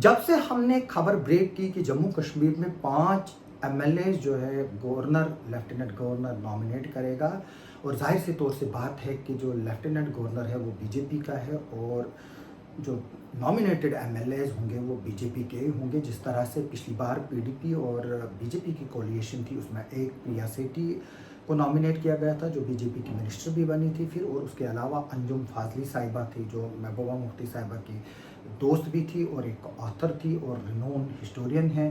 जब से हमने खबर ब्रेक की कि जम्मू कश्मीर में 5 एमएलए जो है गवर्नर, लेफ्टिनेंट गवर्नर नॉमिनेट करेगा, और जाहिर सी तौर से बात है कि जो लेफ्टिनेंट गवर्नर है वो बीजेपी का है और जो नॉमिनेटेड एमएलएज होंगे वो बीजेपी के होंगे। जिस तरह से पिछली बार पीडीपी और बीजेपी की कोलिएशन थी, उसमें एक प्रिया सेठी को नॉमिनेट किया गया था जो बीजेपी की मिनिस्टर भी बनी थी फिर, और उसके अलावा अंजुम फाजली साहिबा थी जो महबूबा मुफ्ती साहिबा की दोस्त भी थी और एक ऑथर थी और रिनोन हिस्टोरियन है,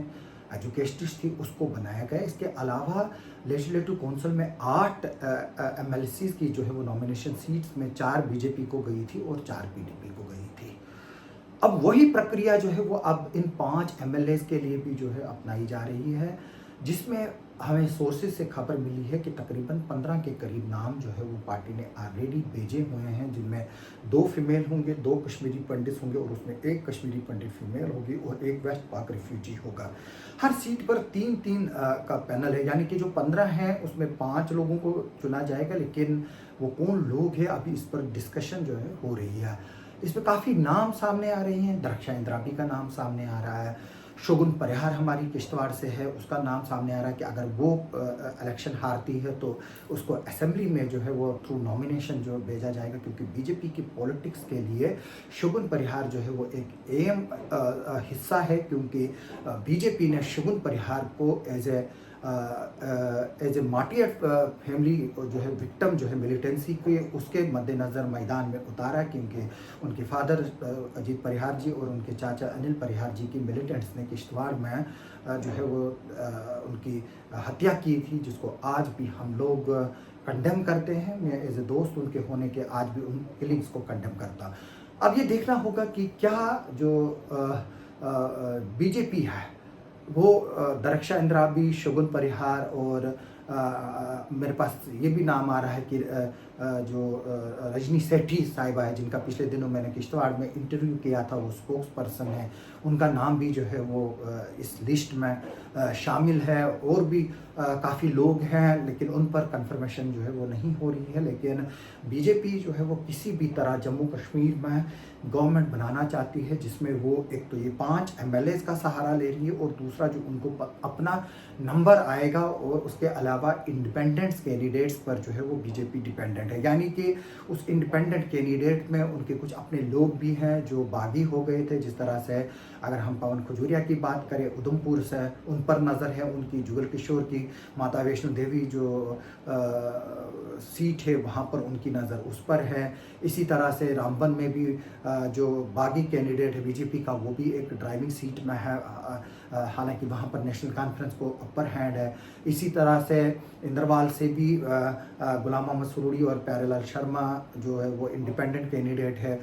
एजुकेशनिस्ट थी, उसको बनाया गया। इसके अलावा लेजिस्लेटिव काउंसिल में 8 एमएलसी की जो है वो नॉमिनेशन सीट्स में 4 बीजेपी को गई थी और 4 पीडीपी को गई थी। अब वही प्रक्रिया जो है वो अब इन 5 एमएलए के लिए भी जो है अपनाई जा रही है, जिसमें हमें सोर्सेज से खबर मिली है कि तकरीबन 15 के करीब नाम जो है वो पार्टी ने ऑलरेडी भेजे हुए हैं, जिनमें 2 फीमेल होंगे, 2 कश्मीरी पंडित होंगे और उसमें 1 कश्मीरी पंडित फीमेल होगी और 1 वेस्ट पाक रिफ्यूजी होगा। हर सीट पर 3-3 का पैनल है, यानी कि जो 15 हैं उसमें 5 लोगों को चुना जाएगा, लेकिन वो कौन लोग हैं अभी इस पर डिस्कशन जो है हो रही है। इसमें काफ़ी नाम सामने आ रहे हैं। दरख्शां इंद्राबी का नाम सामने आ रहा है, शगुन परिहार हमारी किश्तवाड़ से है, उसका नाम सामने आ रहा है कि अगर वो इलेक्शन हारती है तो उसको असेंबली में जो है वो थ्रू नॉमिनेशन जो भेजा जाएगा, क्योंकि बीजेपी की पॉलिटिक्स के लिए शगुन परिहार जो है वो एक अहम हिस्सा है, क्योंकि बीजेपी ने शगुन परिहार को एज ए मार्टियर फैमिली जो है विक्टिम जो है मिलिटेंसी के, उसके मद्देनज़र मैदान में उतारा, क्योंकि उनके फादर अजीत परिहार जी और उनके चाचा अनिल परिहार जी की मिलिटेंट्स ने किश्तवाड़ में जो है वो उनकी हत्या की थी, जिसको आज भी हम लोग कंडेम करते हैं। मैं एज ए दोस्त उनके होने के आज भी उन किलिंग्स को कंडेम करता। अब ये देखना होगा कि क्या जो बीजेपी है वो दरख्शां इंद्राबी, शगुन परिहार और मेरे पास ये भी नाम आ रहा है कि जो रजनी सेठी साहिबा है, जिनका पिछले दिनों मैंने किश्तवाड़ में इंटरव्यू किया था, वो स्पोक्स पर्सन है, उनका नाम भी जो है वो इस लिस्ट में शामिल है। और भी काफ़ी लोग हैं, लेकिन उन पर कंफर्मेशन जो है वो नहीं हो रही है। लेकिन बीजेपी जो है वो किसी भी तरह जम्मू कश्मीर में गवर्नमेंट बनाना चाहती है, जिसमें वो एक तो ये 5 एमएलए का सहारा ले रही है और दूसरा जो उनको अपना नंबर आएगा, और उसके अलावा इंडिपेंडेंट्स कैंडिडेट्स पर जो है वो बीजेपी डिपेंडेंट है, यानी कि उस इंडिपेंडेंट कैंडिडेट में उनके कुछ अपने लोग भी हैं जो बागी हो गए थे। जिस तरह से अगर हम पवन खजूरिया की बात करें उधमपुर से, उन पर नज़र है, उनकी जुगल किशोर की माता वैष्णो देवी जो सीट है वहाँ पर उनकी नज़र उस पर है। इसी तरह से रामबन में भी जो बागी कैंडिडेट है बीजेपी का, वो भी एक ड्राइविंग सीट में है, हालांकि वहाँ पर नेशनल कॉन्फ्रेंस को अपर हैंड है। इसी तरह से इंद्रवाल से भी गुलाम मोहम्मद सुरूरी और प्यारेलाल शर्मा जो है वो इंडिपेंडेंट कैंडिडेट है,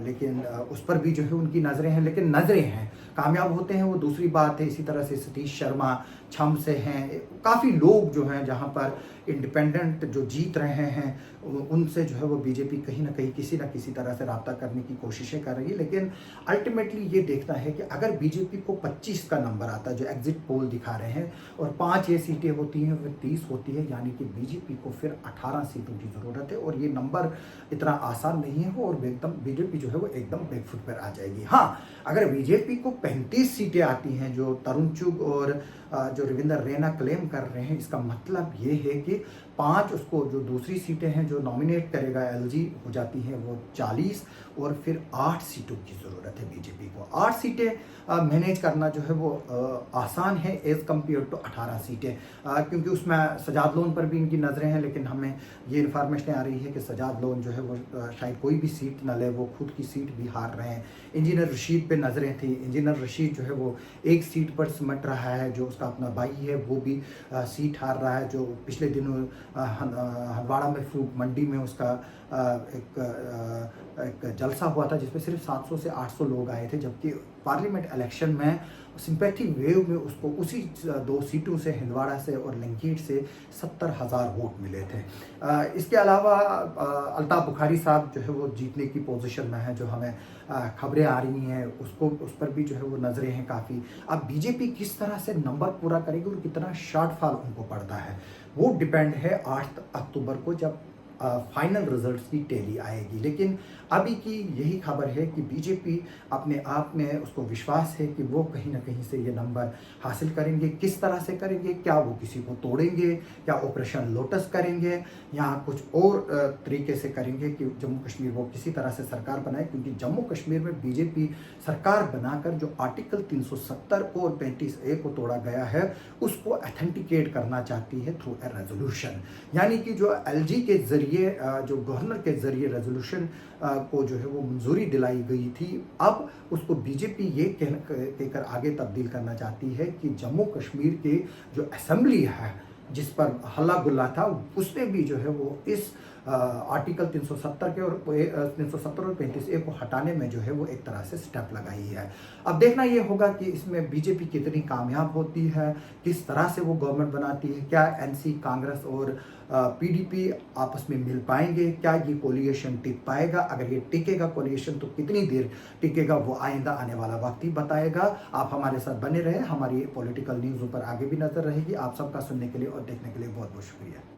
लेकिन उस पर भी जो है उनकी नज़रें हैं, लेकिन नज़रें हैं, कामयाब होते हैं वो दूसरी बात है। इसी तरह से सतीश शर्मा छम से हैं, काफ़ी लोग जो हैं जहाँ पर इंडिपेंडेंट जो जीत रहे हैं उनसे जो है वो बीजेपी कहीं ना कहीं किसी न किसी तरह से रब्ता करने की कोशिशें कर रही है। लेकिन अल्टीमेटली ये देखना है कि अगर बीजेपी को 25 का नंबर आता है जो एग्जिट पोल दिखा रहे हैं, और 5 ये सीटें होती हैं फिर 30 होती है, यानी कि बीजेपी को फिर 18 सीटों की ज़रूरत है, और ये नंबर इतना आसान नहीं है और एकदम बीजेपी जो है वो एकदम बैकफुट पर आ जाएगी। हाँ, अगर बीजेपी को 35 सीटें आती हैं जो तरुण चुग और जो रविंदर रैना क्लेम कर रहे हैं, इसका मतलब ये है कि 5 उसको जो दूसरी सीटें हैं जो नॉमिनेट करेगा एलजी हो जाती हैं वो 40, और फिर 8 सीटों की ज़रूरत है बीजेपी को। 8 सीटें मैनेज करना जो है वो आसान है एज़ कम्पेयर टू 18 सीटें, क्योंकि उसमें सजाद लोन पर भी इनकी नज़रें हैं, लेकिन हमें ये इन्फॉर्मेशन आ रही है कि सजाद लोन जो है वो शायद कोई भी सीट न ले, वो खुद की सीट भी हार रहे हैं। इंजीनियर रशीद पे नज़रें थी, इंजीनियर रशीद जो है वो एक सीट पर सिमट रहा है, जो उसका अपना भाई है वो भी सीट हार रहा है। जो पिछले दिनों हंदवाड़ा में फ्रूट मंडी में उसका एक जलसा हुआ था जिसमें सिर्फ 700 से 800 लोग आए थे, जबकि पार्लियामेंट इलेक्शन में सिंपैथी वेव में उसको उसी 2 सीटों से, हिंदवाड़ा से और लंकीट से 70,000 वोट मिले थे। इसके अलावा अल्ताफ बुखारी साहब जो है वो जीतने की पोजीशन में है, जो हमें खबरें आ रही हैं उस पर भी जो है वो नज़रें हैं काफ़ी। अब बीजेपी किस तरह से नंबर पूरा करेगी और कितना शॉर्टफॉल उनको पड़ता है, वो डिपेंड है 8 अक्टूबर को, जब फाइनल रिजल्ट्स की टैली आएगी। लेकिन अभी की यही खबर है कि बीजेपी अपने आप में उसको विश्वास है कि वो कहीं न कहीं से ये नंबर हासिल करेंगे। किस तरह से करेंगे? क्या वो किसी को तोड़ेंगे? क्या ऑपरेशन लोटस करेंगे? या कुछ और तरीके से करेंगे कि जम्मू कश्मीर वो किसी तरह से सरकार बनाए? क्योंकि जम्मू कश्मीर में बीजेपी सरकार बनाकर जो आर्टिकल 370 और 35A को तोड़ा गया है, उसको ऑथेंटिकेट करना चाहती है थ्रू ए रेज़ोल्यूशन। यानी कि जो एलजी के ज़रिए जो गवर्नर के ज़रिए रेज़ोल्यूशन को जो है वो मंजूरी दिलाई गई थी, अब उसको बीजेपी ये कहकर आगे तब्दील करना चाहती है कि जम्मू कश्मीर के जो असेंबली है, जिस पर हल्ला गुल्ला था, उसमें भी जो है वो इस आर्टिकल 370 के और 370 और 35A को हटाने में जो है वो एक तरह से स्टेप लगाई है। अब देखना ये होगा कि इसमें बीजेपी कितनी कामयाब होती है, किस तरह से वो गवर्नमेंट बनाती है, क्या एनसी, कांग्रेस और पीडीपी आपस में मिल पाएंगे, क्या ये कोलिएशन टिक पाएगा? अगर ये टिकेगा कोलिएशन तो कितनी देर टिकेगा वो आइंदा आने वाला वक्त ही बताएगा। आप हमारे साथ बने रहें, हमारी पॉलिटिकल न्यूज़ पर आगे भी नजर रहेगी। आप सबका सुनने के लिए और देखने के लिए बहुत बहुत शुक्रिया।